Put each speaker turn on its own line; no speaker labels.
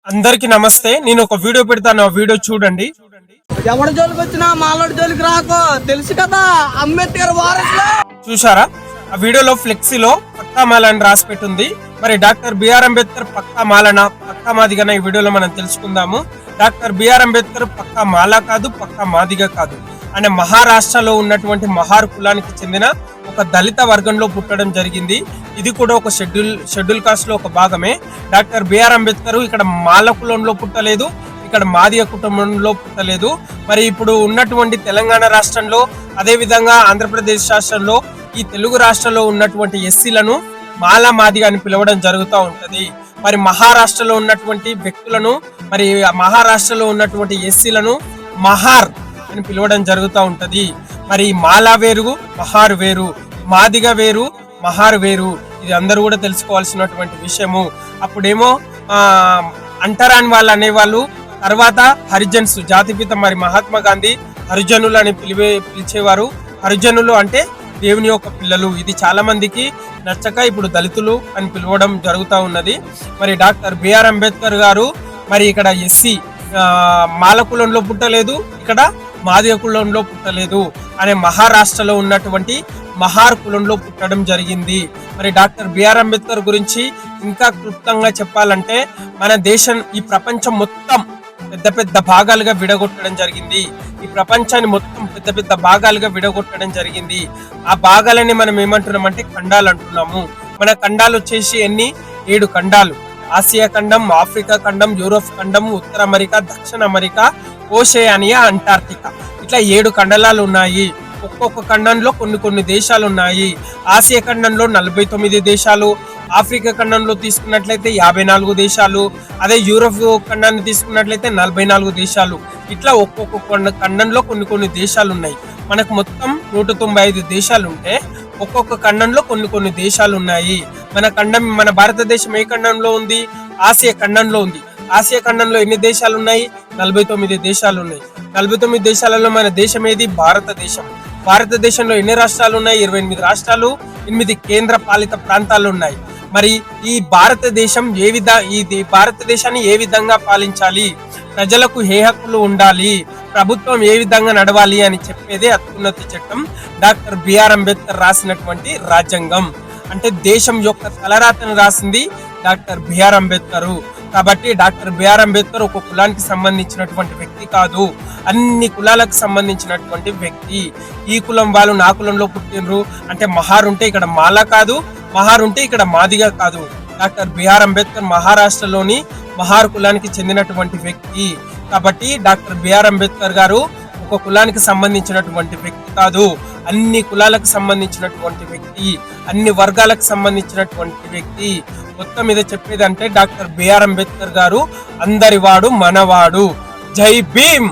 అందరికి నమస్తే. నేను ఒక వీడియో పెడతాను, ఆ వీడియో చూడండి.
ఎవరి జోలికి వచ్చినా మాలోడి జోలికి రాకో, తెలుసు కదా అంబేద్కర్ వారసులు.
చూసారా? ఆ వీడియోలో ఫ్లెక్సీలో పక్కా మాల అని రాసి పెట్టుంది. మరి డాక్టర్ బిఆర్ అంబేద్కర్ పక్కా మాలనా, పక్కా మాదిగనా, ఈ వీడియోలో మనం తెలుసుకుందాము. డాక్టర్ బిఆర్ అంబేద్కర్ పక్కా మాల కాదు, పక్కా మాదిగ కాదు. ఆయన మహారాష్ట్రలో ఉన్నటువంటి మహార్ కులానికి చెందిన ఒక దళిత వర్గంలో పుట్టడం జరిగింది. ఇది కూడా ఒక షెడ్యూల్ కాస్ట్ లో ఒక భాగమే. డాక్టర్ బిఆర్ అంబేద్కర్ ఇక్కడ మాల కులంలో పుట్టలేదు, ఇక్కడ మాదిగ కుటుంబంలో పుట్టలేదు. మరి ఇప్పుడు ఉన్నటువంటి తెలంగాణ రాష్ట్రంలో, అదే విధంగా ఆంధ్రప్రదేశ్ రాష్ట్రంలో, ఈ తెలుగు రాష్ట్రంలో ఉన్నటువంటి ఎస్సీలను మాల మాదిగ అని పిలవడం జరుగుతూ ఉంటది. మరి మహారాష్ట్రలో ఉన్నటువంటి వ్యక్తులను, మరి మహారాష్ట్రలో ఉన్నటువంటి ఎస్సీలను మహార్ అని పిలవడం జరుగుతూ ఉంటది. మరి మాల వేరు, మహార్ వేరు, మాదిగ వేరు, మహార్ వేరు. ఇది అందరూ కూడా తెలుసుకోవాల్సినటువంటి విషయము. అప్పుడేమో అంటరాని వాళ్ళు అనేవాళ్ళు, తర్వాత హరిజన్స్, జాతిపిత మరి మహాత్మా గాంధీ హరిజనులు అని పిలిచేవారు. హరిజనులు అంటే దేవుని యొక్క పిల్లలు. ఇది చాలా మందికి నచ్చక ఇప్పుడు దళితులు అని పిలవడం జరుగుతూ ఉన్నది. మరి డాక్టర్ బిఆర్ అంబేద్కర్ గారు మరి ఇక్కడ ఎస్సీ మాల కులంలో పుట్టలేదు, ఇక్కడ మాదిగ కులంలో పుట్టలేదు, అనే మహారాష్ట్రలో ఉన్నటువంటి మహార్ కులంలో పుట్టడం జరిగింది. మరి డాక్టర్ బిఆర్ అంబేద్కర్ గురించి ఇంకా క్లుప్తంగా చెప్పాలంటే, మన దేశం, ఈ ప్రపంచం మొత్తం పెద్ద పెద్ద భాగాలుగా విడగొట్టడం జరిగింది. ఈ ప్రపంచాన్ని మొత్తం పెద్ద పెద్ద భాగాలుగా విడగొట్టడం జరిగింది. ఆ భాగాలని మనం ఏమంటున్నాం అంటే ఖండాలు అంటున్నాము. మన ఖండాలు వచ్చేసి 7 ఖండాలు. ఆసియా ఖండం, ఆఫ్రికా ఖండం, యూరోప్ ఖండం, ఉత్తర అమెరికా, దక్షిణ అమెరికా, ఓషియానియా, అంటార్క్టికా, ఇట్లా 7 ఖండాలు ఉన్నాయి. ఒక్కొక్క ఖండంలో కొన్ని దేశాలు ఉన్నాయి. ఆసియా ఖండంలో 49 దేశాలు, ఆఫ్రికా ఖండంలో తీసుకున్నట్లయితే 54 దేశాలు, అదే యూరోప్ ఖండాన్ని తీసుకున్నట్లయితే 44 దేశాలు. ఇట్లా ఒక్కొక్క ఖండంలో కొన్ని దేశాలు ఉన్నాయి. మనకు మొత్తం 195 దేశాలు ఉంటే ఒక్కొక్క ఖండంలో కొన్ని దేశాలు ఉన్నాయి. మన భారతదేశం ఏ ఖండంలో ఉంది? ఆసియా ఖండంలో ఉంది. ఆసియా ఖండంలో ఎన్ని దేశాలు ఉన్నాయి? 49 దేశాలు ఉన్నాయి. 49 దేశాలలో మన దేశం ఏది? భారతదేశం. భారతదేశంలో ఎన్ని రాష్ట్రాలు ఉన్నాయి? 28 రాష్ట్రాలు, 8 కేంద్ర పాలిత ప్రాంతాలు ఉన్నాయి. మరి ఈ భారతదేశం భారతదేశాన్ని ఏ విధంగా పాలించాలి, ప్రజలకు ఏ హక్కులు ఉండాలి, ప్రభుత్వం ఏ విధంగా నడవాలి అని చెప్పేదే అత్యున్నత చట్టం డాక్టర్ బిఆర్ అంబేద్కర్ రాసినటువంటి రాజ్యాంగం. అంటే దేశం యొక్క తలరాతను రాసింది డాక్టర్ బిఆర్ అంబేద్కర్. కాబట్టి డాక్టర్ బిఆర్ అంబేద్కర్ ఒక కులానికి సంబంధించినటువంటి వ్యక్తి కాదు, అన్ని కులాలకు సంబంధించినటువంటి వ్యక్తి. ఈ కులం వాళ్ళు నా కులంలో పుట్టినరు అంటే మహార్ ఉంటే ఇక్కడ మాల కాదు, మహార్ ఉంటే ఇక్కడ మాదిగ కాదు. డాక్టర్ బిఆర్ అంబేద్కర్ మహారాష్ట్రలోని మహార్ కులానికి చెందినటువంటి వ్యక్తి. కాబట్టి డాక్టర్ బిఆర్ అంబేద్కర్ గారు ఒక కులానికి సంబంధించినటువంటి వ్యక్తి కాదు, అన్ని కులాలకు సంబంధించినటువంటి వ్యక్తి, అన్ని వర్గాలకు సంబంధించినటువంటి వ్యక్తి. మొత్తం మీద చెప్పేదంటే డాక్టర్ బిఆర్ అంబేద్కర్ గారు అందరివాడు, మనవాడు. జై భీమ్.